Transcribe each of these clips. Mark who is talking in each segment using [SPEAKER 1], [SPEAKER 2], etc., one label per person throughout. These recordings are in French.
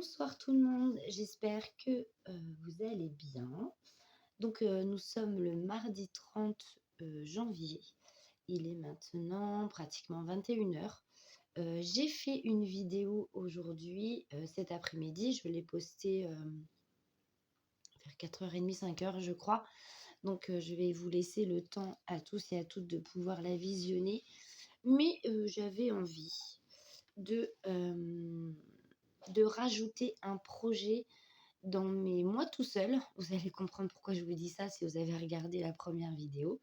[SPEAKER 1] Bonsoir tout le monde, j'espère que vous allez bien. Donc nous sommes le mardi 30 janvier. Il est maintenant pratiquement 21 h. J'ai fait une vidéo aujourd'hui, cet après-midi. Je l'ai postée vers 4h30, 5h je crois. Donc je vais vous laisser le temps à tous et à toutes de pouvoir la visionner. Mais j'avais envie de, de rajouter un projet dans mes mois tout seul. Vous allez comprendre pourquoi je vous dis ça si vous avez regardé la première vidéo.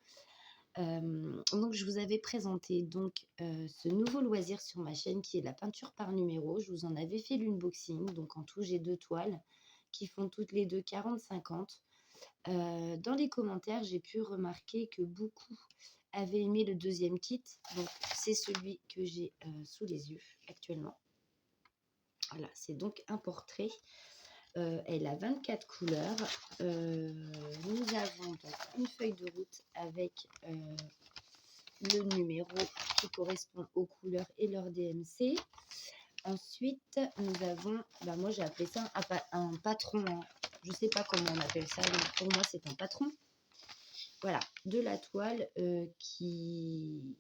[SPEAKER 1] Donc je vous avais présenté ce nouveau loisir sur ma chaîne qui est la peinture par numéro. Je vous en avais fait l'unboxing. Donc en tout, j'ai 2 toiles qui font toutes les deux 40-50. Dans les commentaires, j'ai pu remarquer que beaucoup avaient aimé le deuxième kit. Donc c'est celui que j'ai sous les yeux actuellement. Voilà, c'est donc un portrait. Elle a 24 couleurs. Nous avons donc une feuille de route avec le numéro qui correspond aux couleurs et leur DMC. Ensuite, nous avons, moi j'ai appelé ça un patron. Hein. Je ne sais pas comment on appelle ça, donc pour moi c'est un patron. Voilà, de la toile qui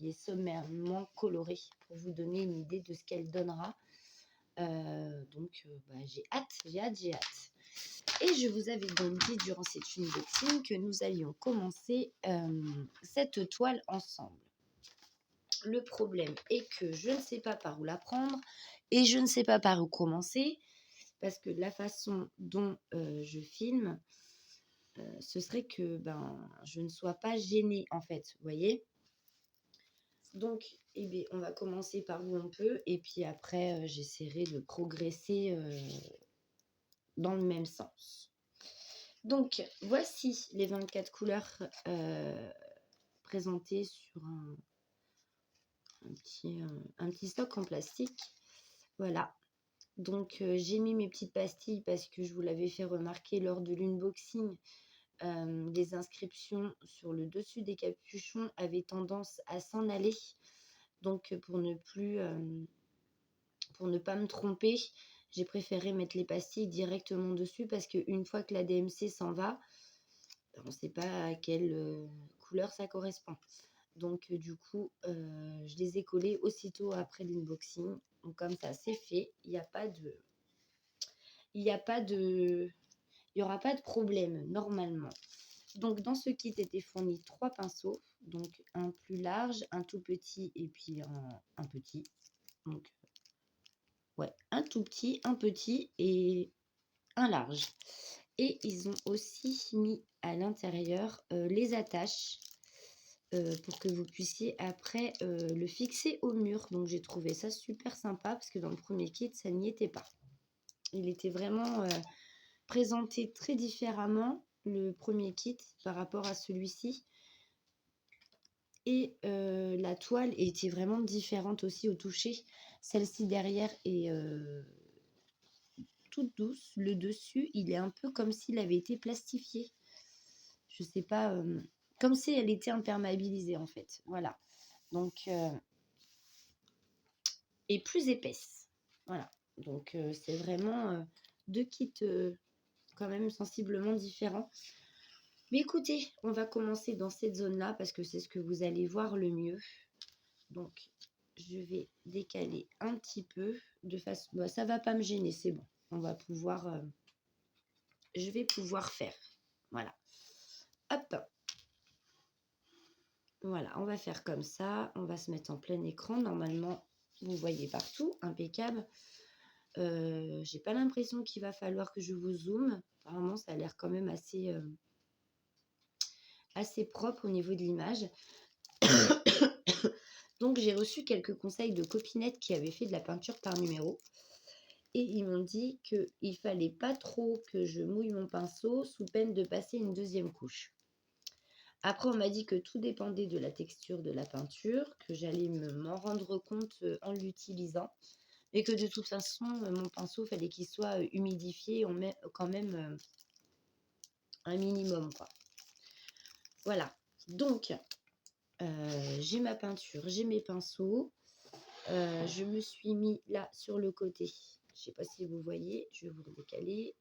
[SPEAKER 1] est sommairement colorée pour vous donner une idée de ce qu'elle donnera. J'ai hâte. Et je vous avais donc dit durant cette unboxing que nous allions commencer cette toile ensemble. Le problème est que je ne sais pas par où la prendre et je ne sais pas par où commencer parce que la façon dont je filme, ce serait que je ne sois pas gênée en fait, vous voyez. Donc, on va commencer par où on peut et puis après, j'essaierai de progresser dans le même sens. Donc, voici les 24 couleurs présentées sur un petit stock en plastique. Voilà. Donc, j'ai mis mes petites pastilles parce que je vous l'avais fait remarquer lors de l'unboxing. Les inscriptions sur le dessus des capuchons avaient tendance à s'en aller. Donc, pour ne pas me tromper, j'ai préféré mettre les pastilles directement dessus parce qu'une fois que la DMC s'en va, on ne sait pas à quelle couleur ça correspond. Donc du coup, je les ai collées aussitôt après l'unboxing. Donc comme ça, c'est fait. Il n'y aura pas de problème normalement. Donc dans ce kit étaient fournis 3 pinceaux. Donc un plus large, un tout petit et puis un petit. Donc un tout petit, un petit et un large. Et ils ont aussi mis à l'intérieur les attaches pour que vous puissiez après le fixer au mur. Donc j'ai trouvé ça super sympa parce que dans le premier kit, ça n'y était pas. Il était vraiment présenté très différemment, le premier kit, par rapport à celui-ci. Et la toile était vraiment différente aussi au toucher. Celle-ci derrière est toute douce. Le dessus, il est un peu comme s'il avait été plastifié. Je sais pas, comme si elle était imperméabilisée en fait. Voilà. Donc, et plus épaisse. Voilà. Donc, c'est vraiment 2 kits quand même sensiblement différents. Mais écoutez, on va commencer dans cette zone-là parce que c'est ce que vous allez voir le mieux. Donc, je vais décaler un petit peu de façon... Bon, ça va pas me gêner, c'est bon. On va pouvoir... je vais pouvoir faire. Voilà. Hop. Voilà, on va faire comme ça. On va se mettre en plein écran. Normalement, vous voyez partout. Impeccable. J'ai pas l'impression qu'il va falloir que je vous zoome. Apparemment, ça a l'air quand même assez propre au niveau de l'image. Donc, j'ai reçu quelques conseils de copinettes qui avaient fait de la peinture par numéro. Et ils m'ont dit qu'il fallait pas trop que je mouille mon pinceau sous peine de passer une deuxième couche. Après, on m'a dit que tout dépendait de la texture de la peinture, que j'allais m'en rendre compte en l'utilisant. Et que de toute façon, mon pinceau, fallait qu'il soit humidifié. On met quand même un minimum, quoi. Voilà. Donc, j'ai ma peinture, j'ai mes pinceaux. Je me suis mis là sur le côté. sais pas si vous voyez, je vais vous le décaler.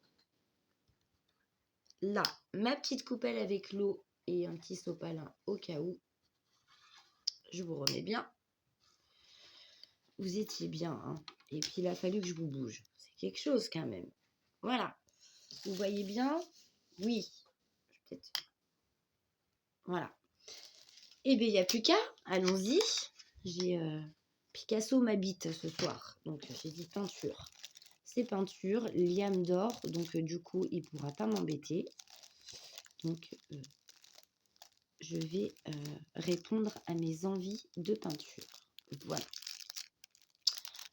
[SPEAKER 1] Là, ma petite coupelle avec l'eau et un petit sopalin au cas où. Je vous remets bien. Vous étiez bien, hein. Et puis il a fallu que je vous bouge. C'est quelque chose quand même. Voilà. Vous voyez bien? Oui. Peut-être. Voilà. Eh bien, il n'y a plus qu'à. Allons-y. J'ai Picasso m'habite ce soir. Donc, j'ai dit peinture. C'est peinture, Liam d'or. Donc, du coup, il ne pourra pas m'embêter. Donc, je vais répondre à mes envies de peinture. Voilà.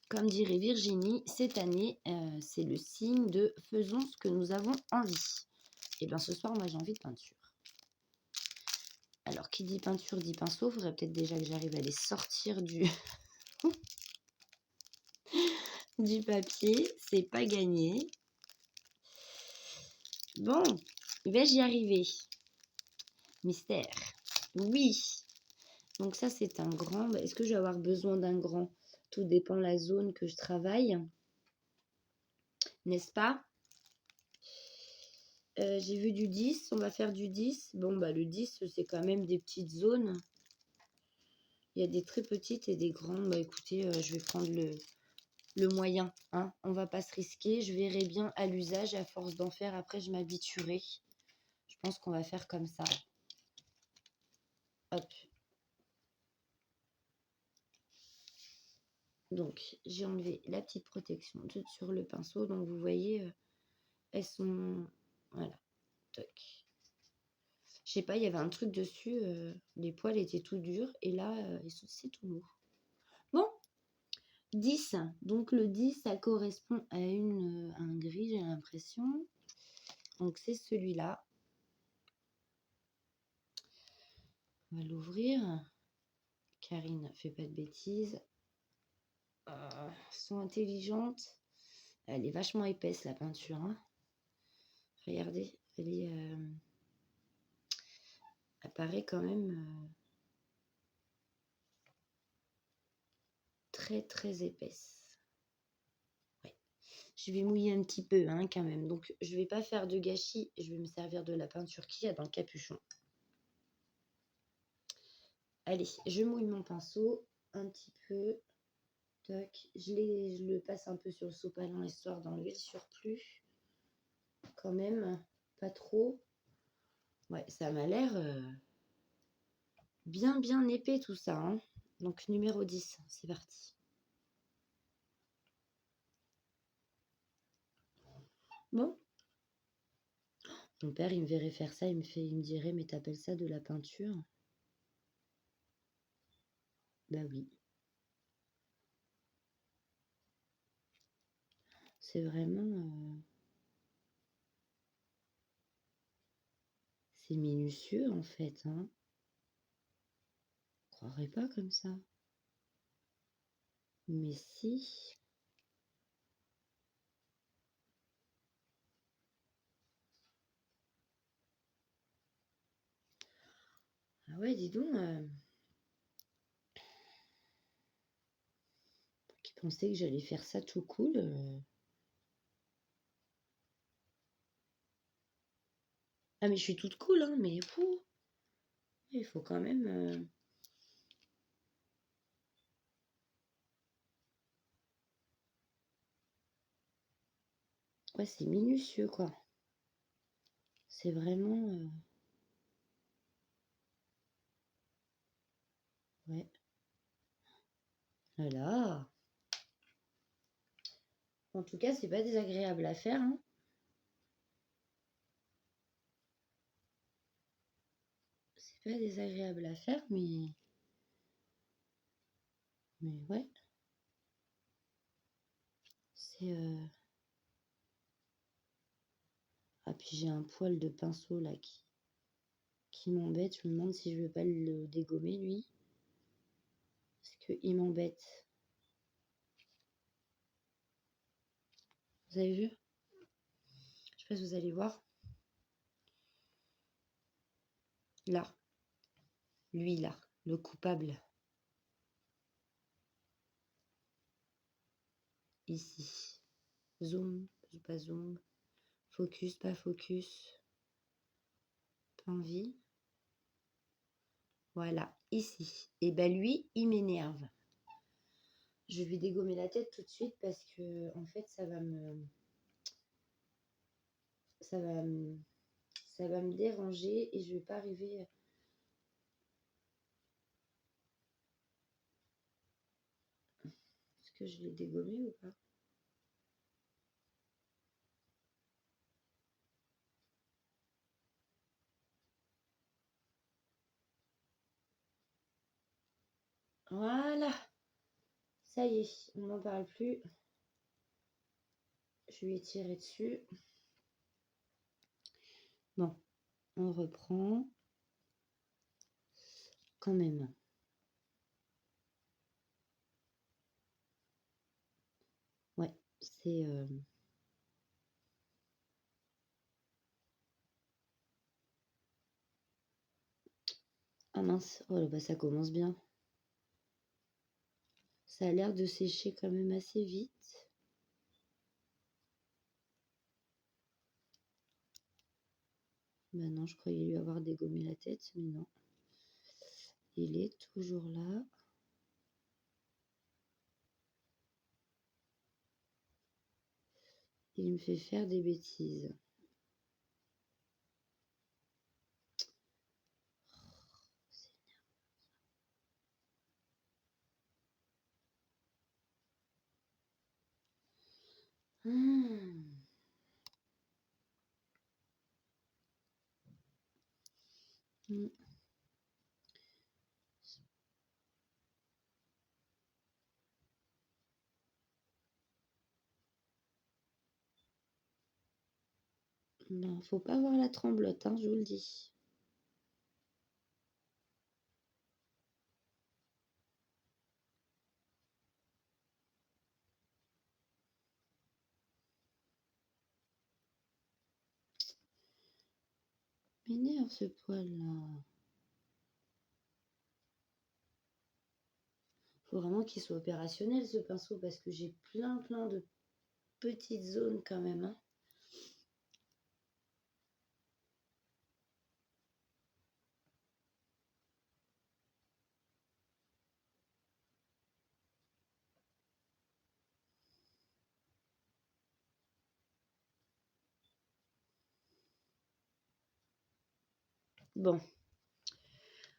[SPEAKER 1] Comme dirait Virginie, cette année, c'est le signe de faisons ce que nous avons envie. Et bien, ce soir, moi, j'ai envie de peinture. Alors, qui dit peinture dit pinceau. Il faudrait peut-être déjà que j'arrive à les sortir du, du papier. C'est pas gagné. Bon, vais-je y arriver? Mystère. Oui. Donc ça, c'est un grand. Est-ce que je vais avoir besoin d'un grand? Tout dépend de la zone que je travaille. N'est-ce pas? J'ai vu du 10. On va faire du 10. Bon, bah le 10, c'est quand même des petites zones. Il y a des très petites et des grandes. Bah écoutez, je vais prendre le moyen. Hein. On va pas se risquer. Je verrai bien à l'usage. À force d'en faire, après, je m'habituerai. Je pense qu'on va faire comme ça. Hop. Donc, j'ai enlevé la petite protection sur le pinceau. Donc, vous voyez, elles sont... Voilà. Toc. Je sais pas, il y avait un truc dessus. Les poils étaient tout durs. Et là, c'est tout mou. Bon. 10. Donc, le 10, ça correspond à un gris, j'ai l'impression. Donc, c'est celui-là. On va l'ouvrir. Karine, fais pas de bêtises. Sont intelligentes. Elle est vachement épaisse, la peinture. Hein. Regardez, elle paraît quand même très très épaisse. Ouais. Je vais mouiller un petit peu hein, quand même. Donc, je vais pas faire de gâchis. Je vais me servir de la peinture qu'il y a dans le capuchon. Allez, je mouille mon pinceau un petit peu. Tac. Je le passe un peu sur le sopalin histoire d'enlever le surplus. Quand même, pas trop. Ouais, ça m'a l'air bien épais tout ça. Hein. Donc numéro 10, c'est parti. Bon. Mon père, il me verrait faire ça, il me dirait, mais t'appelles ça de la peinture? Bah oui. C'est vraiment... c'est minutieux en fait. Hein. Je croirais pas comme ça. Mais si... Ah ouais, dis donc... qui pensait que j'allais faire ça tout cool. Ah mais je suis toute cool, hein, mais fou. Il faut quand même... Ouais, c'est minutieux, quoi. C'est vraiment... Ouais. Voilà. En tout cas, c'est pas désagréable à faire. Hein. C'est pas désagréable à faire, mais... Mais ouais. C'est... Ah, puis j'ai un poil de pinceau, là, qui m'embête. Je me demande si je vais pas le dégommer, lui. Parce qu'il m'embête. Vous avez vu? Je sais pas si vous allez voir. Là. Lui, là. Le coupable. Ici. Zoom, pas zoom. Focus, pas focus. Pas envie. Voilà, ici. Et ben lui, il m'énerve. Je vais lui dégommer la tête tout de suite parce que en fait, ça va me déranger et je vais pas arriver. Est-ce que je l'ai dégommé ou pas? Voilà, ça y est, on n'en parle plus. Je lui ai tiré dessus. Bon, on reprend. Quand même. Ouais, c'est... Ah mince, oh bah ça commence bien. Ça a l'air de sécher quand même assez vite. Bah non, je croyais lui avoir dégommé la tête, mais non. Il est toujours là. Il me fait faire des bêtises. Hmm. Hmm. Ben, faut pas voir la tremblote, hein, je vous le dis. M'énerve ce poil-là. Faut vraiment qu'il soit opérationnel ce pinceau parce que j'ai plein de petites zones quand même, hein. Bon,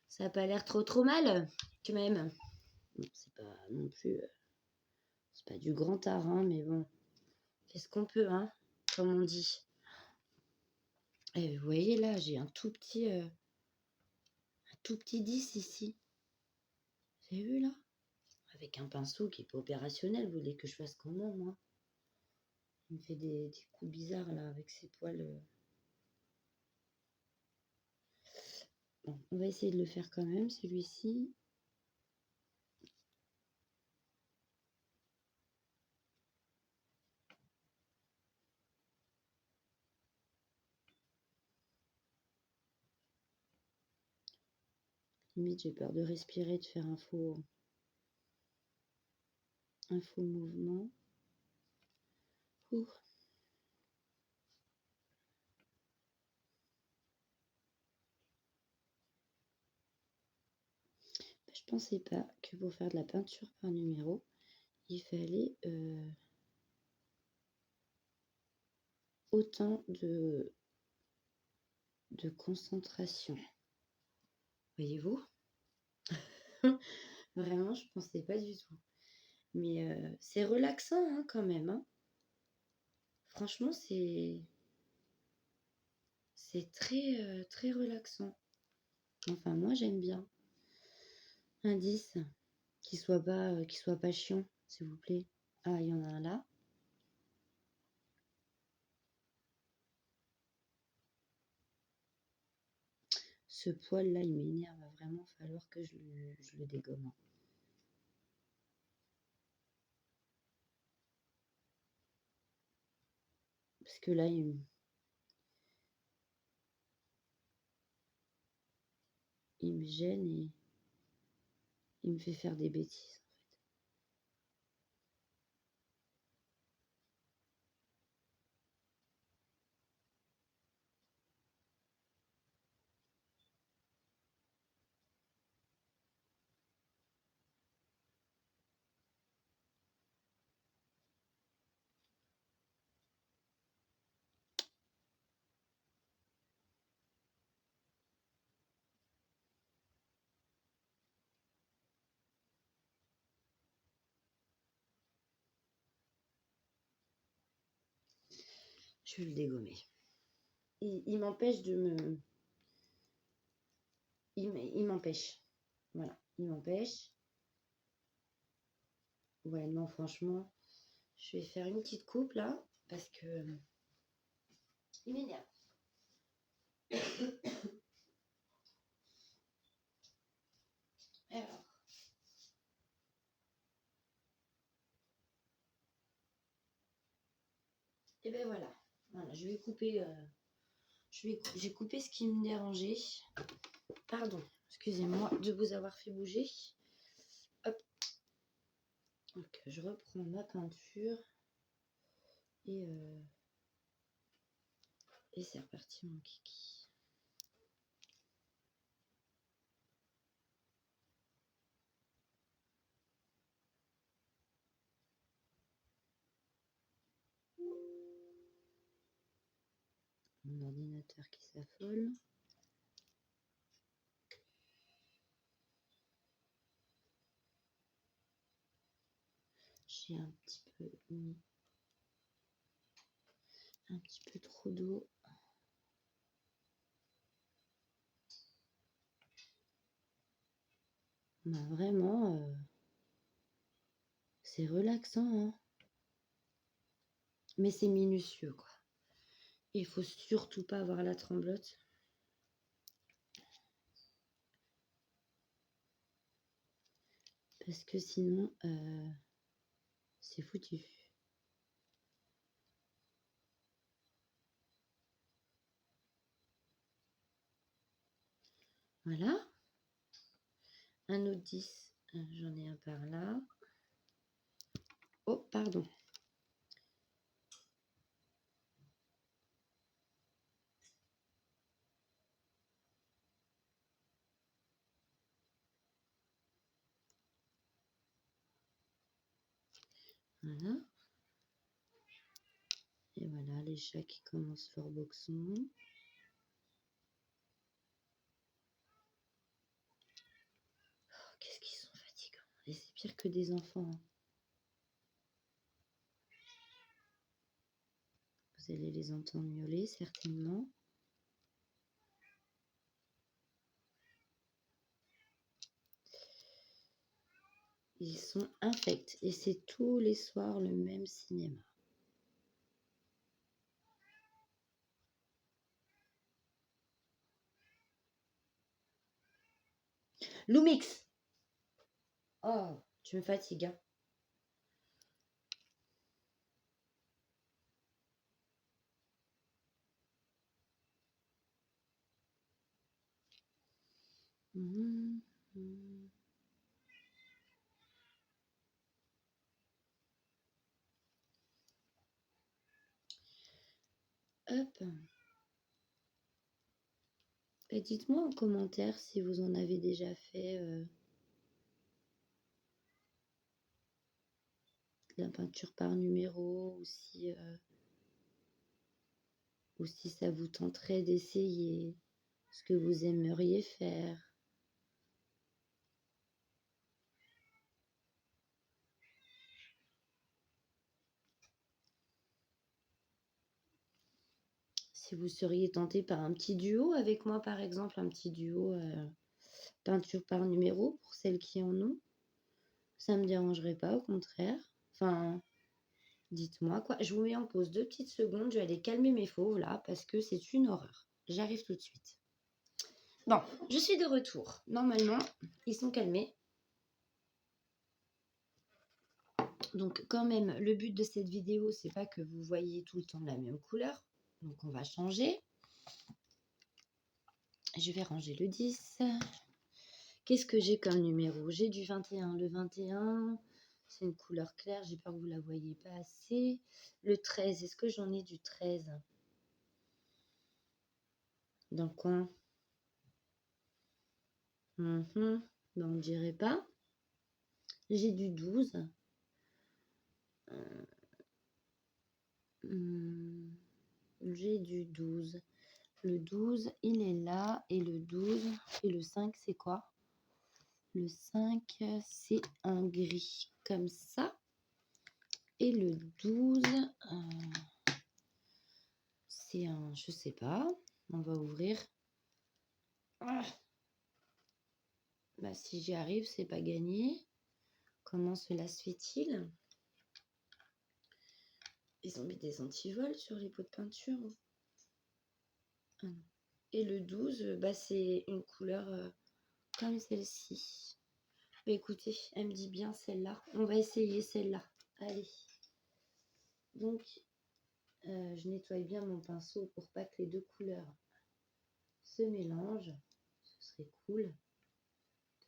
[SPEAKER 1] ça n'a pas l'air trop mal, quand même. Bon, c'est pas non plus... c'est pas du grand art, hein, mais bon. Fait ce qu'on peut, hein, comme on dit. Et vous voyez là, j'ai un tout petit 10 ici. Vous avez vu là? Avec un pinceau qui n'est pas opérationnel, vous voulez que je fasse comment, moi? Il me fait des coups bizarres là avec ses poils. Bon, on va essayer de le faire quand même, celui-ci. Limite, j'ai peur de respirer, de faire un faux mouvement. Ouh. Je pensais pas que pour faire de la peinture par numéro, il fallait autant de concentration. Voyez-vous? Vraiment, je pensais pas du tout. Mais c'est relaxant hein, quand même. Hein. Franchement, c'est très relaxant. Enfin, moi, j'aime bien. Un 10 qui soit pas chiant, s'il vous plaît. Ah, il y en a un là. Ce poil-là, il m'énerve. Va vraiment falloir que je le dégomme. Parce que là, il me gêne et il me fait faire des bêtises. Je vais le dégommer. Il m'empêche de me... Il m'empêche. Voilà, il m'empêche. Ouais, non, franchement, je vais faire une petite coupe là, parce que il m'énerve. Alors, et ben voilà. Voilà, je vais couper. J'ai coupé ce qui me dérangeait. Pardon, excusez-moi de vous avoir fait bouger. Hop. Donc, je reprends ma peinture et c'est reparti mon kiki. Mon ordinateur qui s'affole. J'ai un petit peu mis un petit peu trop d'eau. Bah vraiment, c'est relaxant, hein. Mais c'est minutieux, quoi. Il faut surtout pas avoir la tremblote. Parce que sinon, c'est foutu. Voilà. Un autre 10. J'en ai un par là. Oh, pardon. Voilà. Et voilà, les chats qui commencent leur boxon. Oh, qu'est-ce qu'ils sont fatigants. Et c'est pire que des enfants, hein. Vous allez les entendre miauler, certainement. Ils sont infects. Et c'est tous les soirs le même cinéma. Lumix! Oh, tu me fatigues, hein. Hop. Et dites-moi en commentaire si vous en avez déjà fait la peinture par numéro ou si ça vous tenterait d'essayer ce que vous aimeriez faire. Si vous seriez tenté par un petit duo avec moi, par exemple, un petit duo peinture par numéro pour celles qui en ont, ça ne me dérangerait pas, au contraire. Enfin, dites-moi quoi. Je vous mets en pause 2 petites secondes. Je vais aller calmer mes fauves là parce que c'est une horreur. J'arrive tout de suite. Bon, je suis de retour. Normalement, ils sont calmés. Donc quand même, le but de cette vidéo, c'est pas que vous voyez tout le temps la même couleur. Donc on va changer. Je vais ranger le 10. Qu'est-ce que j'ai comme numéro? J'ai du 21. Le 21, c'est une couleur claire. J'ai peur que vous la voyez pas assez. Le 13, est-ce que j'en ai du 13 dans le coin? Ben, on ne dirait pas. J'ai du 12. J'ai du 12. Le 12, il est là. Et le 12, et le 5, c'est quoi? Le 5, c'est un gris, comme ça. Et le 12, c'est un... Je sais pas. On va ouvrir. Ah. Bah, si j'y arrive, c'est pas gagné. Comment cela se fait-il? Ils ont mis des antivols sur les pots de peinture. Ah non. Et le 12, bah, c'est une couleur comme celle-ci. Bah, écoutez, elle me dit bien celle-là. On va essayer celle-là. Allez. Donc, je nettoie bien mon pinceau pour pas que les deux couleurs se mélangent. Ce serait cool.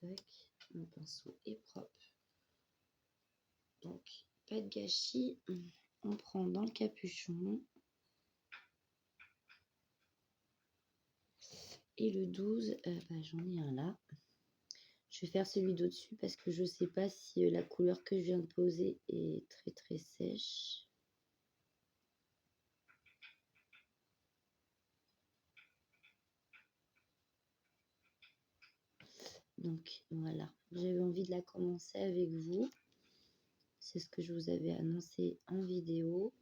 [SPEAKER 1] Tac, mon pinceau est propre. Donc, pas de gâchis. On prend dans le capuchon. Et le 12, bah, j'en ai un là. Je vais faire celui d'au-dessus parce que je ne sais pas si la couleur que je viens de poser est très très sèche. Donc voilà, j'avais envie de la commencer avec vous. C'est ce que je vous avais annoncé en vidéo.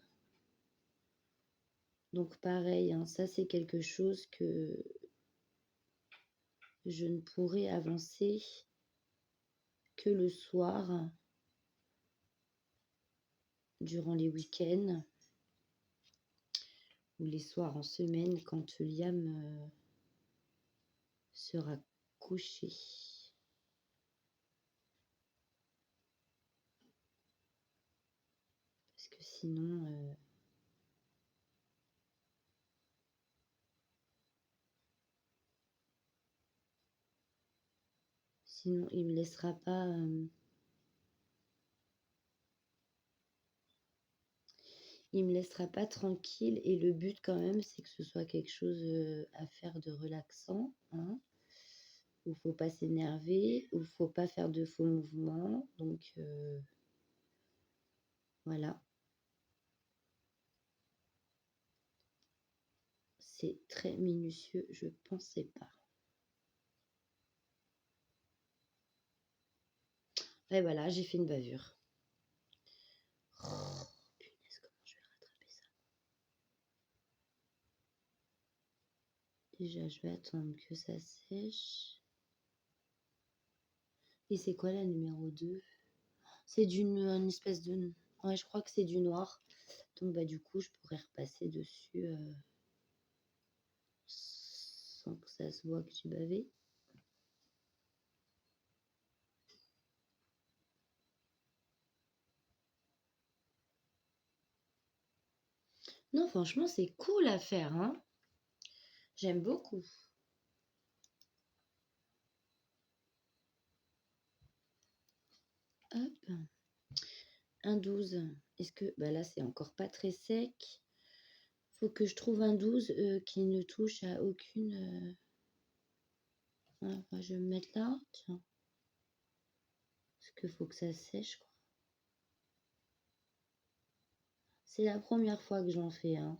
[SPEAKER 1] Donc pareil, hein, ça c'est quelque chose que je ne pourrai avancer que le soir, durant les week-ends, ou les soirs en semaine quand Liam sera couché. Parce que sinon... Sinon, il me laissera pas... il me laissera pas tranquille. Et le but, quand même, c'est que ce soit quelque chose à faire de relaxant. Hein, où il ne faut pas s'énerver, où il ne faut pas faire de faux mouvements. Donc, voilà. C'est très minutieux, je pensais pas. Et voilà, j'ai fait une bavure. Oh, punaise, comment je vais rattraper ça? Déjà, je vais attendre que ça sèche. Et c'est quoi la numéro 2? C'est une espèce de... Ouais, je crois que c'est du noir. Donc, bah, du coup, je pourrais repasser dessus sans que ça se voit que j'ai bavé. Non, franchement, c'est cool à faire, hein. J'aime beaucoup. Hop. Un 12. Est-ce que... Bah là, c'est encore pas très sec. Faut que je trouve un 12 qui ne touche à aucune... je vais me mettre là. Tiens. Parce qu'il faut que ça sèche, quoi. C'est la première fois que j'en fais, hein.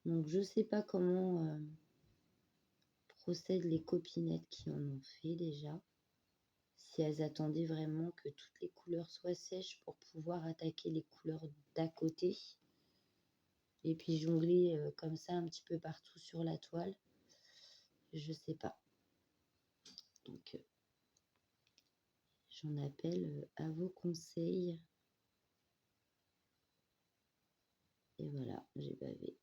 [SPEAKER 1] Donc, je sais pas comment procèdent les copinettes qui en ont fait déjà. Si elles attendaient vraiment que toutes les couleurs soient sèches pour pouvoir attaquer les couleurs d'à côté. Et puis jongler comme ça un petit peu partout sur la toile. Je sais pas. Donc, j'en appelle à vos conseils. Et voilà, j'ai bavé.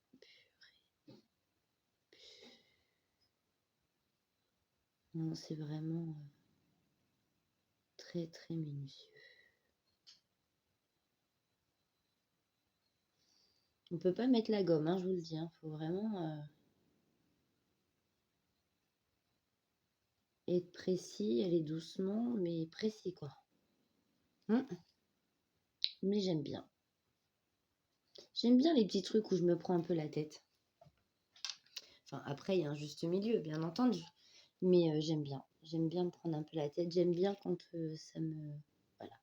[SPEAKER 1] Non, c'est vraiment très très minutieux. On peut pas mettre la gomme, hein, je vous le dis. Hein. Faut vraiment être précis, aller doucement, mais précis quoi. Mais j'aime bien. J'aime bien les petits trucs où je me prends un peu la tête. Enfin, après, il y a un juste milieu, bien entendu. Mais j'aime bien. J'aime bien me prendre un peu la tête. J'aime bien quand ça me... Voilà.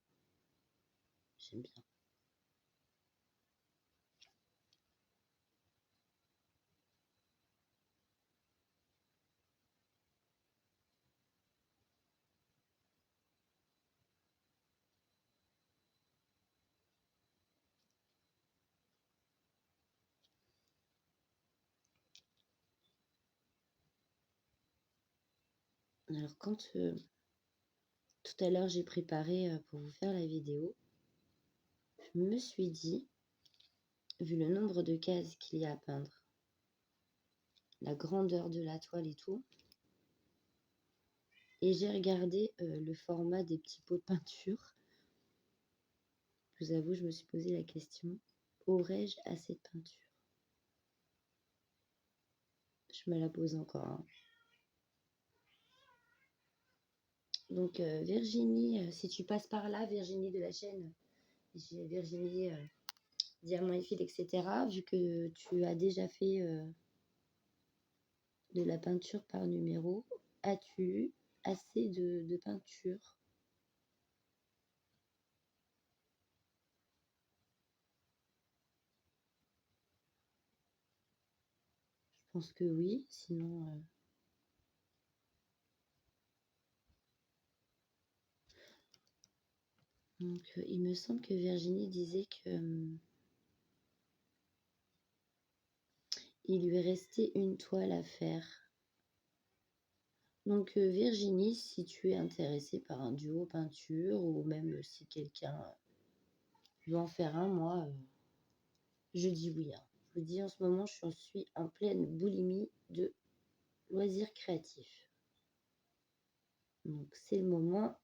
[SPEAKER 1] J'aime bien. Alors quand tout à l'heure j'ai préparé pour vous faire la vidéo, je me suis dit, vu le nombre de cases qu'il y a à peindre, la grandeur de la toile et tout, et j'ai regardé le format des petits pots de peinture. Je vous avoue, je me suis posé la question, aurais-je assez de peinture? Je me la pose encore, hein. Donc Virginie, si tu passes par là, Virginie de la chaîne, Virginie Diamant et Fil, etc., vu que tu as déjà fait de la peinture par numéro, as-tu eu assez de peinture? Je pense que oui, sinon... Donc il me semble que Virginie disait que il lui restait une toile à faire. Donc Virginie, si tu es intéressée par un duo peinture, ou même si quelqu'un veut en faire un, moi, je dis oui, hein. Je vous dis, en ce moment, je suis en pleine boulimie de loisirs créatifs. Donc c'est le moment.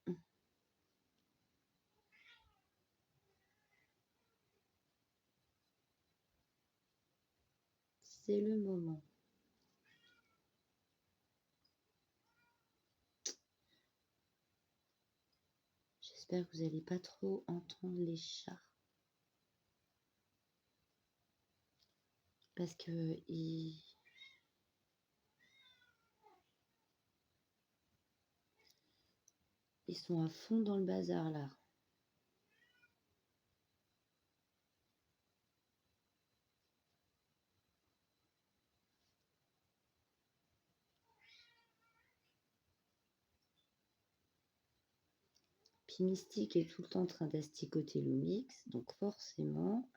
[SPEAKER 1] C'est le moment. J'espère que vous n'allez pas trop entendre les chats. Parce que ils sont à fond dans le bazar là. Puis Mystique est tout le temps en train d'asticoter Lumix, donc forcément...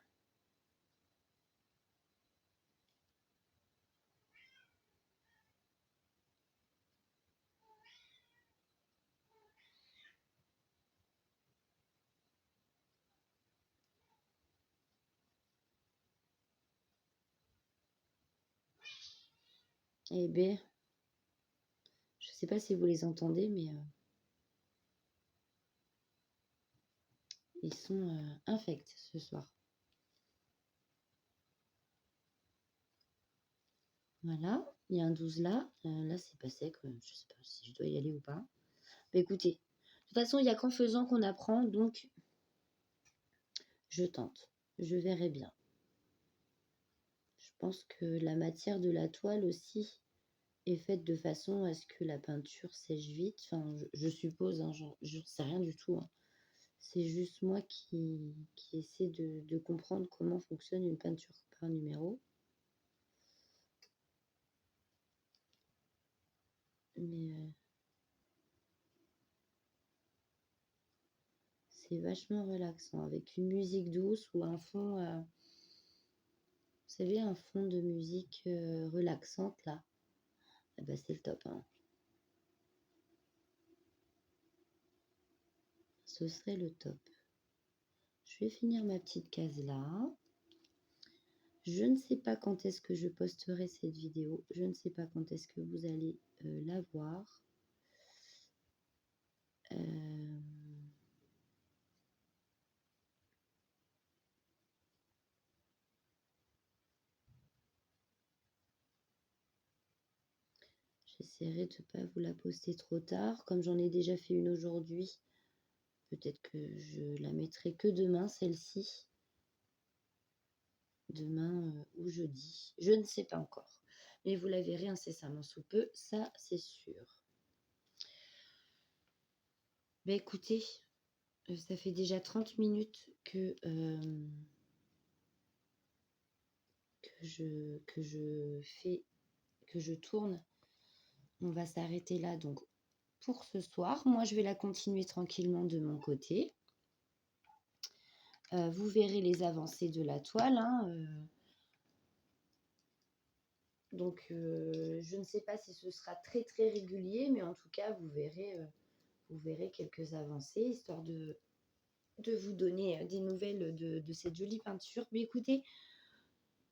[SPEAKER 1] Eh bien, je sais pas si vous les entendez, mais ils sont infects ce soir. Voilà, il y a un 12 là. Là, c'est pas sec. Je sais pas si je dois y aller ou pas. Mais écoutez, de toute façon, il n'y a qu'en faisant qu'on apprend, donc je tente. Je verrai bien. Je pense que la matière de la toile aussi est faite de façon à ce que la peinture sèche vite. Enfin, je suppose, hein, je sais rien du tout, hein. C'est juste moi qui essaie de comprendre comment fonctionne une peinture par numéro. Mais c'est vachement relaxant, avec une musique douce ou un fond, vous savez, un fond de musique relaxante là. Eh ben, c'est le top, hein. Ce serait le top. Je vais finir ma petite case là. Je ne sais pas quand est-ce que je posterai cette vidéo. Je ne sais pas quand est-ce que vous allez la voir. J'essaierai de ne pas vous la poster trop tard. Comme j'en ai déjà fait une aujourd'hui, peut-être que je la mettrai que demain, celle-ci. Demain ou jeudi. Je ne sais pas encore. Mais vous la verrez incessamment sous peu, ça c'est sûr. Ben écoutez, ça fait déjà 30 minutes que je tourne. On va s'arrêter là donc pour ce soir. Moi, je vais la continuer tranquillement de mon côté. Vous verrez les avancées de la toile, hein. Donc je ne sais pas si ce sera très, très régulier, mais en tout cas, vous verrez quelques avancées, histoire de vous donner, des nouvelles, de cette jolie peinture. Mais écoutez,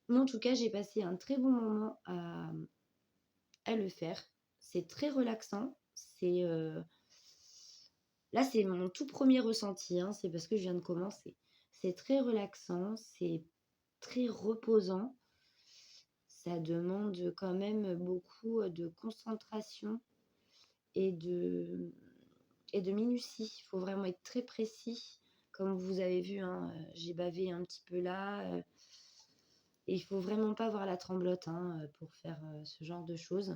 [SPEAKER 1] moi, en tout cas, j'ai passé un très bon moment à le faire. C'est très relaxant. Là, c'est mon tout premier ressenti, hein, c'est parce que je viens de commencer. C'est très relaxant, c'est très reposant. Ça demande quand même beaucoup, de concentration et de minutie. Il faut vraiment être très précis. Comme vous avez vu, hein, j'ai bavé un petit peu là, et il faut vraiment pas avoir la tremblote, hein, pour faire, ce genre de choses.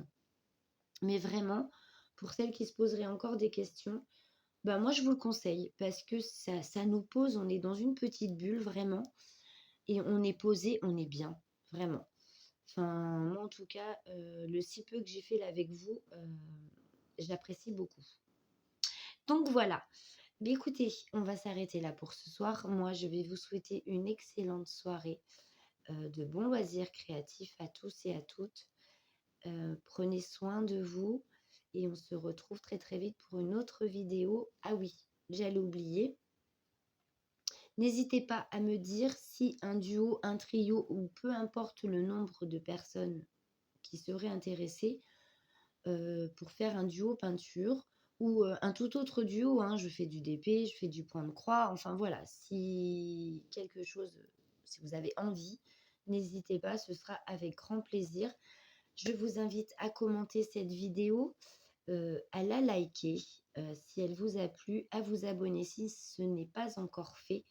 [SPEAKER 1] Mais vraiment, pour celles qui se poseraient encore des questions, bah, moi je vous le conseille parce que ça nous pose, on est dans une petite bulle vraiment et on est posé, on est bien, vraiment. Enfin, moi en tout cas, le si peu que j'ai fait là avec vous, j'apprécie beaucoup. Donc voilà. Beh, écoutez, on va s'arrêter là pour ce soir. Moi, je vais vous souhaiter une excellente soirée, de bons loisirs créatifs à tous et à toutes. Prenez soin de vous et on se retrouve très, très vite pour une autre vidéo. Ah oui, j'allais oublier, n'hésitez pas à me dire si un duo, un trio ou peu importe le nombre de personnes qui seraient intéressées, pour faire un duo peinture ou, un tout autre duo, hein. Je fais du DP, je fais du point de croix, enfin voilà, si quelque chose, si vous avez envie, n'hésitez pas, ce sera avec grand plaisir. Je vous invite à commenter cette vidéo, à la liker, si elle vous a plu, à vous abonner si ce n'est pas encore fait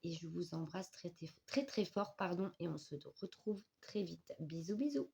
[SPEAKER 1] et je vous embrasse très, très, très, très fort, pardon, et on se retrouve très vite. Bisous, bisous.